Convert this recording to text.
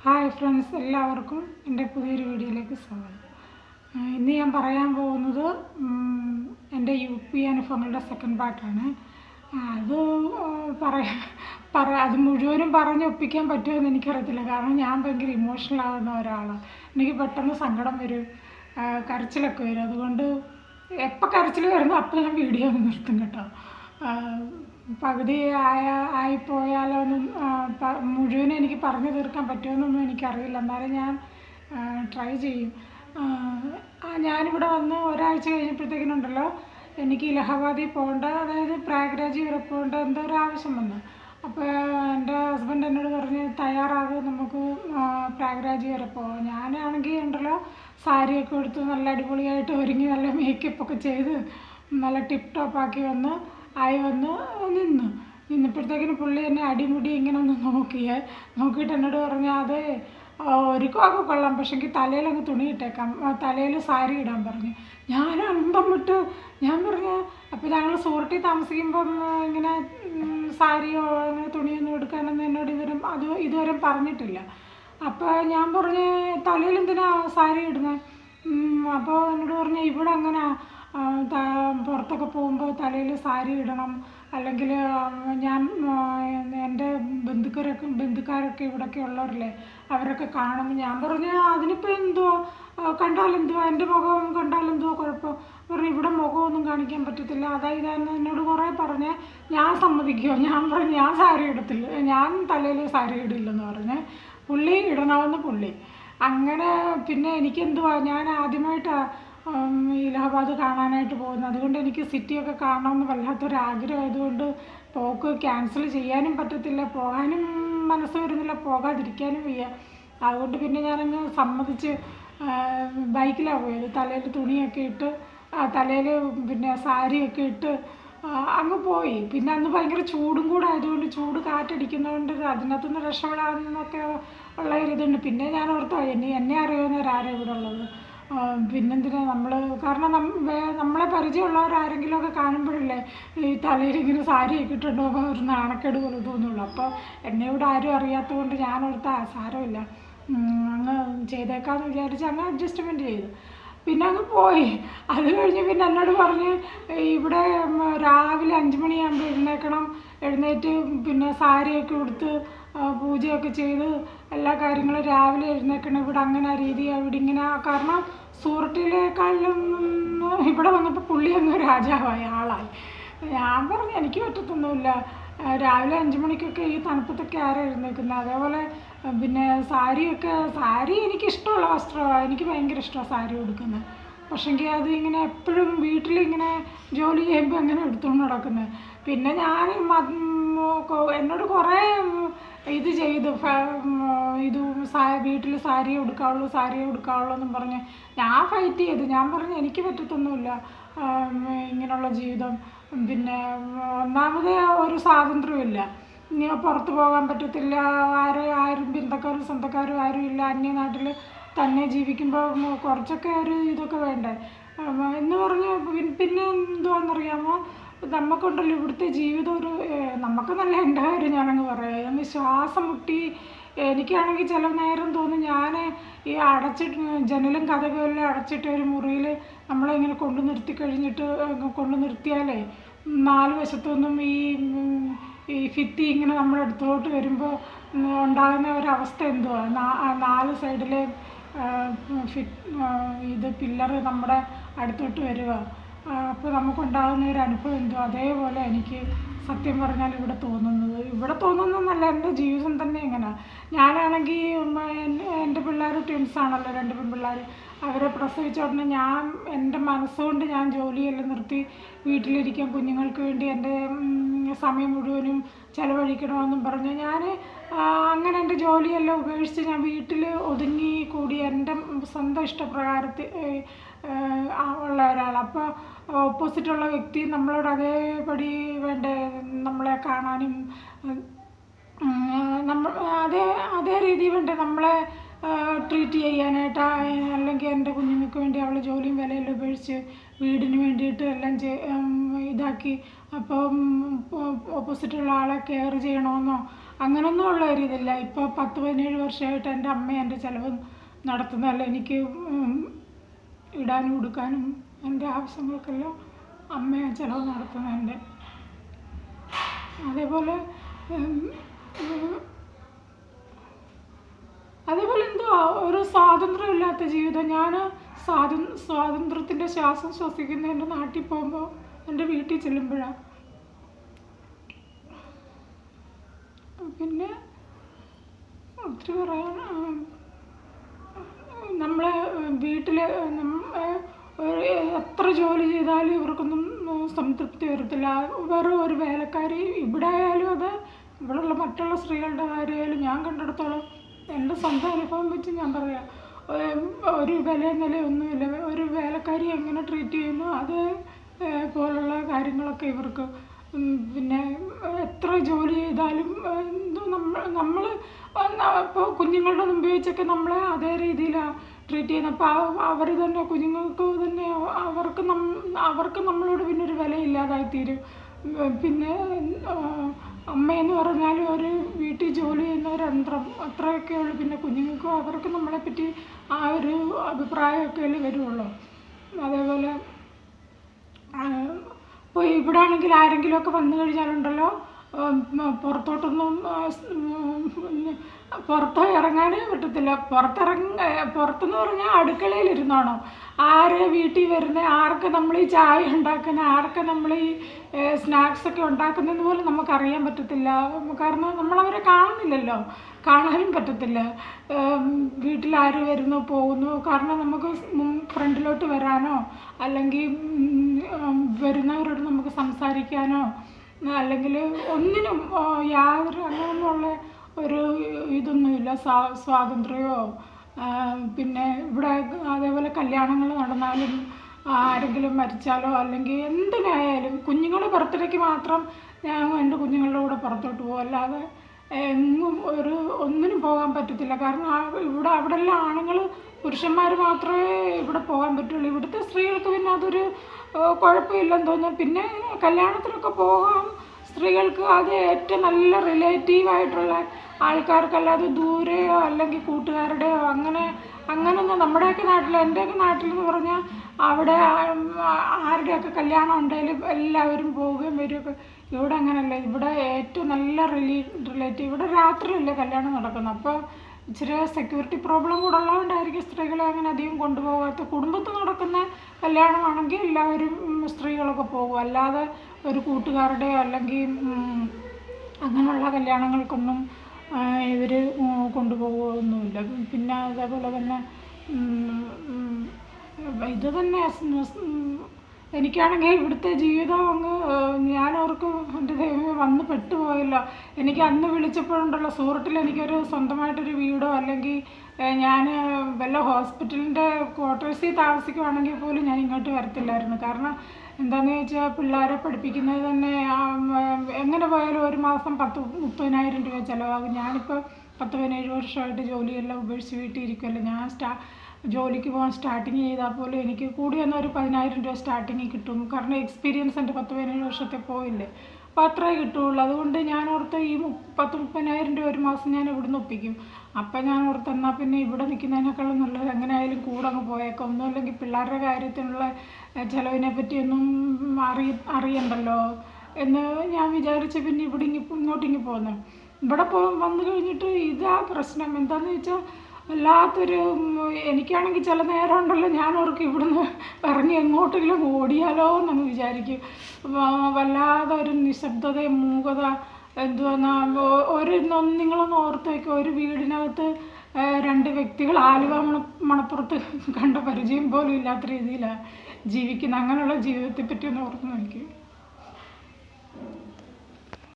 Hi friends, എല്ലാവർക്കും എൻ്റെ പുതിയൊരു വീഡിയോയിലേക്ക് സ്വാഗതം. ഇന്ന് ഞാൻ പറയാൻ പോകുന്നത് എൻ്റെ UP അനുഭവങ്ങളുടെ സെക്കൻഡ് പാർട്ടാണ്. അത് അത് മുഴുവനും പറഞ്ഞൊപ്പിക്കാൻ പറ്റുമെന്ന് എനിക്കറിയത്തില്ല. കാരണം ഞാൻ ഭയങ്കര ഇമോഷണൽ ആകുന്ന ഒരാളാണ്. എനിക്ക് പെട്ടെന്ന് സങ്കടം വരും, കരച്ചിലൊക്കെ വരും. അതുകൊണ്ട് എപ്പോൾ കരച്ചിൽ വരുന്നു അപ്പോൾ ഞാൻ വീഡിയോ നിർത്തും കേട്ടോ. പകുതി ആയിപ്പോയാലൊന്നും മുഴുവനും എനിക്ക് പറഞ്ഞു തീർക്കാൻ പറ്റുമെന്നൊന്നും എനിക്കറിയില്ല. എന്നാലും ഞാൻ ട്രൈ ചെയ്യും. ഞാനിവിടെ വന്ന് ഒരാഴ്ച കഴിഞ്ഞപ്പോഴത്തേക്കിനുണ്ടല്ലോ, എനിക്ക് ഇലഹാബാദിൽ പോകേണ്ട, അതായത് പ്രയാഗ്രാജ് വരെ പോകേണ്ട എന്തോ ഒരു ആവശ്യം വന്നു. അപ്പോൾ എൻ്റെ ഹസ്ബൻഡ് എന്നോട് പറഞ്ഞ് തയ്യാറാകും, നമുക്ക് പ്രയാഗ്രാജ് വരെ പോകാം. ഞാനാണെങ്കിൽ ഉണ്ടല്ലോ സാരിയൊക്കെ എടുത്ത് നല്ല അടിപൊളിയായിട്ട് ഒരുങ്ങി നല്ല മേക്കപ്പൊക്കെ ചെയ്ത് നല്ല ടിപ്പ് ടോപ്പാക്കി വന്ന് നിന്നപ്പോഴത്തേക്കിന് പുള്ളി എന്നെ അടിമുടി ഇങ്ങനെ ഒന്ന് നോക്കിയിട്ട് എന്നോട് പറഞ്ഞു, അതെ ഒരുക്കമൊക്കെ കൊള്ളാം, പക്ഷേ എനിക്ക് തലയിലങ്ങ് തുണി ഇട്ടേക്കാം, തലയിൽ സാരി ഇടാൻ പറഞ്ഞു. ഞാൻ അന്തം വിട്ട് ഞാൻ പറഞ്ഞു, അപ്പോൾ ഞങ്ങൾ സൂറത്തിൽ താമസിക്കുമ്പം ഇങ്ങനെ സാരിയോ അങ്ങനെ തുണിയൊന്നും എടുക്കാനൊന്നും എന്നോട് ഇതുവരെ പറഞ്ഞിട്ടില്ല. അപ്പോൾ ഞാൻ പറഞ്ഞ് തലയിൽ എന്തിനാ സാരി ഇടുന്നത്? അപ്പോൾ എന്നോട് പറഞ്ഞു, ഇവിടെ അങ്ങനെ പുറത്തൊക്കെ പോകുമ്പോൾ തലയിൽ സാരി ഇടണം, അല്ലെങ്കിൽ ഞാൻ എൻ്റെ ബന്ധുക്കാരൊക്കെ ഇവിടെയൊക്കെ ഉള്ളവരല്ലേ, അവരൊക്കെ കാണും. ഞാൻ പറഞ്ഞു, അതിനിപ്പോൾ എന്തുവാ, കണ്ടാലെന്തുവാ, എൻ്റെ മുഖം കണ്ടാലെന്തുവാ കുഴപ്പം? പറഞ്ഞു, ഇവിടെ മുഖമൊന്നും കാണിക്കാൻ പറ്റത്തില്ല, അതായതായിരുന്നു എന്നോട് കുറേ പറഞ്ഞ്. ഞാൻ സമ്മതിക്കുമോ? ഞാൻ പറഞ്ഞു, ഞാൻ സാരി ഇടത്തില്ല, ഞാൻ തലയിൽ സാരി ഇടില്ലെന്ന് പറഞ്ഞ് പുള്ളി ഇടണമെന്ന് പുള്ളി. അങ്ങനെ പിന്നെ എനിക്കെന്തുവാ, ഞാൻ ആദ്യമായിട്ടാണ് ഇലഹാബാദ് കാണാനായിട്ട് പോകുന്നത്. അതുകൊണ്ട് എനിക്ക് സിറ്റിയൊക്കെ കാണണമെന്ന് വല്ലാത്തൊരാഗ്രഹം ആയതുകൊണ്ട് പോക്ക് ക്യാൻസൽ ചെയ്യാനും പറ്റത്തില്ല, പോകാനും മനസ്സ് വരുന്നില്ല, പോകാതിരിക്കാനും വയ്യ. അതുകൊണ്ട് പിന്നെ ഞാനങ്ങ് സമ്മതിച്ച് ബൈക്കിലാണ് പോയത്. തലയിൽ തുണിയൊക്കെ ഇട്ട്, തലയിൽ പിന്നെ സാരിയൊക്കെ ഇട്ട് അങ്ങ് പോയി. പിന്നെ അന്ന് ഭയങ്കര ചൂടും കൂടെ ആയതുകൊണ്ട്, ചൂട് കാറ്റടിക്കുന്നതുകൊണ്ട് അതിനകത്തുനിന്ന് രക്ഷപ്പെടാമെന്നൊക്കെ ഉള്ള ഒരിതുണ്ട്. പിന്നെ ഞാൻ ഓർത്തോ, എന്നെ അറിയാവുന്നവരാരും ഇവിടെ ഉള്ളത്, പിന്നെന്തിനാ നമ്മൾ, കാരണം നമ്മളെ പരിചയമുള്ളവരാരെങ്കിലുമൊക്കെ കാണുമ്പോഴല്ലേ ഈ തലയിൽ ഇങ്ങനെ സാരിയൊക്കെ ഇട്ടുണ്ടോ ഒരു നാണക്കേട് പോലെ തോന്നുള്ളൂ. അപ്പോൾ എന്നെ ഇവിടെ ആരും അറിയാത്തത് കൊണ്ട് ഞാൻ ഓർത്താ സാരമില്ല, അങ്ങ് ചെയ്തേക്കാമെന്ന് വിചാരിച്ച് അങ്ങ് അഡ്ജസ്റ്റ്മെൻറ്റ് ചെയ്തു. പിന്നെ അങ്ങ് പോയി. അത് കഴിഞ്ഞ് പിന്നെ എന്നോട് പറഞ്ഞ്, ഇവിടെ രാവിലെ 5 മണിയാകുമ്പോൾ എഴുന്നേറ്റ് പിന്നെ സാരിയൊക്കെ ഉടുത്ത് പൂജയൊക്കെ ചെയ്ത് എല്ലാ കാര്യങ്ങളും രാവിലെ എഴുന്നേൽക്കണം, ഇവിടെ അങ്ങനെ രീതിയാണ്, ഇവിടെ ഇങ്ങനെ. കാരണം സൂറത്തിലേക്കാളും ഇവിടെ വന്നപ്പോൾ പുള്ളി അങ്ങ് രാജാവായി, ആളായി. ഞാൻ പറഞ്ഞു, എനിക്ക് പറ്റത്തൊന്നുമില്ല, രാവിലെ 5 മണിക്കൊക്കെ ഈ തണുപ്പത്തൊക്കെ ആരാ എഴുന്നേൽക്കുന്നത്? അതേപോലെ പിന്നെ സാരി എനിക്കിഷ്ടമുള്ള വസ്ത്രമാണ്, എനിക്ക് ഭയങ്കര ഇഷ്ടമാണ് സാരി ഉടുക്കുന്നത്. പക്ഷേങ്കിൽ അത് ഇങ്ങനെ എപ്പോഴും വീട്ടിലിങ്ങനെ ജോലി ചെയ്യുമ്പോൾ അങ്ങനെ എടുത്തുകൊണ്ട് നടക്കുന്നത്. പിന്നെ ഞാൻ എന്നോട് കുറേ ഇത് ചെയ്തു, വീട്ടിൽ സാരിയെ ഉടുക്കാവുള്ളൂ എന്നും പറഞ്ഞ് ഞാൻ ഫൈറ്റ് ചെയ്തു. ഞാൻ പറഞ്ഞു, എനിക്ക് പറ്റത്തൊന്നുമില്ല ഇങ്ങനെയുള്ള ജീവിതം. പിന്നെ ഒന്നാമത് ഒരു സ്വാതന്ത്ര്യമില്ല, ഇനി പുറത്ത് പോകാൻ പറ്റത്തില്ല, ആരും ബന്ധക്കാരും സ്വന്തക്കാരും ആരും ഇല്ല, അന്യനാട്ടിൽ തന്നെ ജീവിക്കുമ്പോൾ കുറച്ചൊക്കെ ഒരു ഇതൊക്കെ വേണ്ടേ എന്ന് പറഞ്ഞു. പിന്നെ എന്തുവാണെന്നറിയാമോ, നമുക്കുണ്ടല്ലോ ഇവിടുത്തെ ജീവിതം നമുക്കെന്നല്ല, എൻ്റെ കാര്യം ഞാനങ്ങ് പറയാം, അങ്ങ് ശ്വാസം മുട്ടി. എനിക്കാണെങ്കിൽ ചില നേരം തോന്നും, ഞാൻ ഈ ജനലും കഥകളും അടച്ചിട്ട് ഒരു മുറിയിൽ നമ്മളിങ്ങനെ കൊണ്ടു നിർത്തിയാലേ 4 വശത്തൊന്നും ഈ ഭിത്തി ഇങ്ങനെ നമ്മുടെ അടുത്തോട്ട് വരുമ്പോൾ ഉണ്ടാകുന്ന ഒരവസ്ഥ എന്തുവാ, 4 സൈഡിലെ പില്ലറ് നമ്മുടെ അടുത്തോട്ട് വരിക. അപ്പോൾ നമുക്കുണ്ടാകുന്ന ഒരു അനുഭവം എന്തോ അതേപോലെ എനിക്ക് സത്യം പറഞ്ഞാൽ ഇവിടെ തോന്നുന്നതല്ല, എൻ്റെ ജീവിതം തന്നെ എങ്ങനെ. ഞാനാണെങ്കിൽ എൻ്റെ പിള്ളേർ ട്വിൻസാണല്ലോ, 2 പെൺപിള്ളേർ. അവരെ പ്രസവിച്ച ഉടനെ എൻ്റെ മനസ്സുകൊണ്ട് ഞാൻ ജോലിയെല്ലാം നിർത്തി വീട്ടിലിരിക്കാൻ, കുഞ്ഞുങ്ങൾക്ക് വേണ്ടി എൻ്റെ സമയം മുഴുവനും ചിലവഴിക്കണമെന്നും പറഞ്ഞ് ഞാൻ അങ്ങനെ എൻ്റെ ജോലിയെല്ലാം ഉപേക്ഷിച്ച് ഞാൻ വീട്ടിൽ ഒതുങ്ങി കൂടി എൻ്റെ സ്വന്തം ഇഷ്ടപ്രകാരത്തിൽ ഉള്ള ഒരാൾ. അപ്പോൾ ഓപ്പോസിറ്റുള്ള വ്യക്തി നമ്മളോട് അതേപടി വേണ്ടേ നമ്മളെ കാണാനും, അതേ രീതി വേണ്ടേ നമ്മളെ ട്രീറ്റ് ചെയ്യാനായിട്ട്. അല്ലെങ്കിൽ എൻ്റെ കുഞ്ഞുങ്ങൾക്ക് വേണ്ടി അവൾ ജോലിയും വിലയെല്ലാം ഉപേക്ഷിച്ച് വീടിന് വേണ്ടിയിട്ട് എല്ലാം ഇതാക്കി, അപ്പം ഓപ്പോസിറ്റുള്ള ആളെ കെയർ ചെയ്യണമെന്നോ അങ്ങനൊന്നും ഉള്ള ഒരു ഇതില്ല. ഇപ്പോൾ 10-17 വർഷമായിട്ട് എൻ്റെ അമ്മ എൻ്റെ ചിലവ് നടത്തുന്നതല്ല. എനിക്ക് ഇടാനും ഉടുക്കാനും എൻ്റെ ആവശ്യങ്ങൾക്കെല്ലാം അമ്മയാണ് ചിലവ് നടത്തുന്നതിൻ്റെ. അതേപോലെ എന്തോ ഒരു സ്വാതന്ത്ര്യമില്ലാത്ത ജീവിതം. ഞാൻ സ്വാതന്ത്ര്യത്തിൻ്റെ ശ്വാസം ശ്വസിക്കുന്ന എൻ്റെ നാട്ടിൽ പോകുമ്പോൾ, എൻ്റെ വീട്ടിൽ ചെല്ലുമ്പോഴാണ്. പിന്നെ ഒത്തിരി പറയാൻ, നമ്മളെ വീട്ടിൽ എത്ര ജോലി ചെയ്താലും ഇവർക്കൊന്നും സംതൃപ്തി വരത്തില്ല. വെറും ഒരു വേലക്കാരി. ഇവിടെ ആയാലും അത്, ഇവിടെയുള്ള മറ്റുള്ള സ്ത്രീകളുടെ കാര്യമായാലും ഞാൻ കണ്ടെടുത്തോളം എൻ്റെ സ്വന്തം അനുഭവം വെച്ച് ഞാൻ പറയാം, ഒരു നിലയൊന്നുമില്ല. ഒരു വേലക്കാരി എങ്ങനെ ട്രീറ്റ് ചെയ്യുന്നു അത് പോലുള്ള കാര്യങ്ങളൊക്കെ ഇവർക്ക്. പിന്നെ എത്ര ജോലി ചെയ്താലും നമ്മൾ ഇപ്പോൾ കുഞ്ഞുങ്ങളുടെ മുമ്പിൽ വെച്ചൊക്കെ നമ്മളെ അതേ രീതിയിലാണ് ട്രീറ്റ് ചെയ്യുന്നത്. അപ്പോൾ അവർ തന്നെ, കുഞ്ഞുങ്ങൾക്ക് തന്നെ അവർക്ക് നമ്മളോട് പിന്നെ ഒരു വിലയില്ലാതായിത്തീരും. പിന്നെ അമ്മയെന്ന് പറഞ്ഞാൽ ഒരു വീട്ടിൽ ജോലി ചെയ്യുന്ന ഒരു യന്ത്രം, അത്രയൊക്കെ ഉള്ളൂ. പിന്നെ കുഞ്ഞുങ്ങൾക്കും അവർക്ക് നമ്മളെപ്പറ്റി ആ ഒരു അഭിപ്രായമൊക്കെ അല്ലേ വരുള്ളൂ. അതേപോലെ ഇപ്പോൾ ഇവിടെ ആണെങ്കിൽ ആരെങ്കിലുമൊക്കെ വന്നു കഴിഞ്ഞാലുണ്ടല്ലോ, പുറത്തോട്ടൊന്നും പുറത്ത് ഇറങ്ങാനേ പറ്റത്തില്ല. പുറത്തെന്ന് പറഞ്ഞാൽ അടുക്കളയിലിരുന്നോണം. ആര് വീട്ടിൽ വരുന്നത്, ആർക്ക് നമ്മൾ ഈ ചായ ഉണ്ടാക്കുന്നത്, ആർക്ക് നമ്മൾ ഈ സ്നാക്സൊക്കെ ഉണ്ടാക്കുന്നതെന്ന് പോലും നമുക്കറിയാൻ പറ്റത്തില്ല. കാരണം നമ്മളവരെ കാണുന്നില്ലല്ലോ, കാണാനും പറ്റത്തില്ല. വീട്ടിലാര് വരുന്നു പോകുന്നു, കാരണം നമുക്ക് ഫ്രണ്ടിലോട്ട് വരാനോ അല്ലെങ്കിൽ വരുന്നവരോട് നമുക്ക് സംസാരിക്കാനോ അല്ലെങ്കിൽ ഒന്നിനും യാതൊരു അങ്ങനെയുള്ള ഒരു ഇതൊന്നുമില്ല, സ്വാതന്ത്ര്യമോ. പിന്നെ ഇവിടെ അതേപോലെ കല്യാണങ്ങൾ നടന്നാലും ആരെങ്കിലും മരിച്ചാലോ അല്ലെങ്കിൽ എന്തിനായാലും കുഞ്ഞുങ്ങളുടെ ബർത്ത്ഡേക്ക് മാത്രം ഞാൻ എൻ്റെ കുഞ്ഞുങ്ങളുടെ കൂടെ പുറത്തോട്ട് പോകും. അല്ലാതെ എങ്ങും ഒന്നിനും പോകാൻ പറ്റത്തില്ല. കാരണം അവിടെ എല്ലാം ആണുങ്ങൾ, പുരുഷന്മാർ മാത്രമേ ഇവിടെ പോകാൻ പറ്റുള്ളൂ. ഇവിടുത്തെ സ്ത്രീകൾക്ക് പിന്നെ അതൊരു കുഴപ്പമില്ലെന്ന് തോന്നുന്നു. പിന്നെ കല്യാണത്തിനൊക്കെ പോകാം സ്ത്രീകൾക്ക്, അത് ഏറ്റവും നല്ല റിലേറ്റീവായിട്ടുള്ള ആൾക്കാർക്കല്ലാതെ ദൂരെയോ അല്ലെങ്കിൽ കൂട്ടുകാരുടെയോ അങ്ങനെയൊന്നും നമ്മുടെയൊക്കെ നാട്ടിൽ, എൻ്റെയൊക്കെ നാട്ടിലെന്ന് പറഞ്ഞാൽ അവിടെ ആരുടെയൊക്കെ കല്യാണം ഉണ്ടെങ്കിലും എല്ലാവരും പോവുകയും വരികയൊക്കെ. ഇവിടെ അങ്ങനെയല്ല. ഇവിടെ ഏറ്റവും നല്ല റിലേറ്റീവ്. ഇവിടെ രാത്രിയല്ലേ കല്യാണം നടക്കുന്നത്. അപ്പോൾ ഇച്ചിരി സെക്യൂരിറ്റി പ്രോബ്ലം കൂടെ ഉള്ളതുകൊണ്ടായിരിക്കും സ്ത്രീകളെ അങ്ങനെ അധികം കൊണ്ടുപോകാത്ത. കുടുംബത്തിൽ നടക്കുന്ന കല്യാണമാണെങ്കിൽ എല്ലാവരും സ്ത്രീകളൊക്കെ പോകും. അല്ലാതെ ഒരു കൂട്ടുകാരുടെയോ അല്ലെങ്കിൽ അങ്ങനെയുള്ള കല്യാണങ്ങൾക്കൊന്നും ഇവർ കൊണ്ടുപോകുകയൊന്നുമില്ല. പിന്നെ അതേപോലെ തന്നെ ഇത് തന്നെ എനിക്കാണെങ്കിൽ ഇവിടുത്തെ ജീവിതം ഞാനവർക്ക് എൻ്റെ ദൈവമേ വന്ന് പെട്ടുപോയല്ലോ. എനിക്ക് അന്ന് വിളിച്ചപ്പോഴുണ്ടല്ലോ, സൂറത്തിൽ എനിക്കൊരു സ്വന്തമായിട്ടൊരു വീടോ അല്ലെങ്കിൽ ഞാൻ വല്ല ഹോസ്പിറ്റലിൻ്റെ ക്വാർട്ടേഴ്സിൽ താമസിക്കുവാണെങ്കിൽ പോലും ഞാൻ ഇങ്ങോട്ട് വരത്തില്ലായിരുന്നു. കാരണം എന്താണെന്ന് ചോദിച്ചാൽ പിള്ളേരെ പഠിപ്പിക്കുന്നത് തന്നെ എങ്ങനെ പോയാലും ഒരു മാസം 30,000 രൂപ ചിലവാകും. ഞാനിപ്പോൾ 17 വർഷമായിട്ട് ജോലിയെല്ലാം ഉപേക്ഷിച്ച് വീട്ടിൽ ഇരിക്കുമല്ലോ. ഞാൻ ജോലിക്ക് പോകാൻ സ്റ്റാർട്ടിങ് ചെയ്താൽ പോലും എനിക്ക് കൂടി വന്ന ഒരു 10,000 രൂപ സ്റ്റാർട്ടിങ്ങിൽ കിട്ടും. കാരണം എക്സ്പീരിയൻസ് എൻ്റെ 10-17 വർഷത്തെ പോയില്ലേ, അപ്പോൾ അത്രേ കിട്ടുകയുള്ളൂ. അതുകൊണ്ട് ഞാൻ ഓർത്ത് ഈ 30,000-30,000 രൂപ ഒരു മാസം ഞാൻ ഇവിടുന്ന് ഒപ്പിക്കും. അപ്പം ഞാൻ ഓർത്ത് എന്നാൽ പിന്നെ ഇവിടെ നിൽക്കുന്നതിനേക്കാളും നല്ലത് എങ്ങനെയായാലും കൂടെ അങ്ങ് പോയേക്കാം. ഒന്നും അല്ലെങ്കിൽ പിള്ളേരുടെ കാര്യത്തിനുള്ള ചിലവിനെ പറ്റിയൊന്നും അറിയണ്ടല്ലോ എന്ന് ഞാൻ വിചാരിച്ച് പിന്നെ ഇങ്ങോട്ടിങ്ങി പോകുന്നത്. ഇവിടെ വന്നു കഴിഞ്ഞിട്ട് ഇതാ പ്രശ്നം. എന്താണെന്ന് വെച്ചാൽ വല്ലാത്തൊരു, എനിക്കാണെങ്കിൽ ചില നേരം ഉണ്ടല്ലോ ഞാൻ ഓർക്കും ഇവിടുന്ന് ഇറങ്ങി എങ്ങോട്ടെങ്കിലും ഓടിയാലോ എന്നങ്ങ് വിചാരിക്കും. വല്ലാതെ ഒരു നിശബ്ദതയും മൂകത. എന്തുവന്നാ നിങ്ങളൊന്ന് ഓർത്ത് വയ്ക്കുക, ഒരു വീടിനകത്ത് 2 വ്യക്തികൾ ആലുവ മണപ്പുറത്ത് കണ്ട പരിചയം പോലും ഇല്ലാത്ത രീതിയിലാണ് ജീവിക്കുന്നത്. അങ്ങനെയുള്ള ജീവിതത്തെ പറ്റി ഒന്ന് ഓർത്ത് നോക്കി.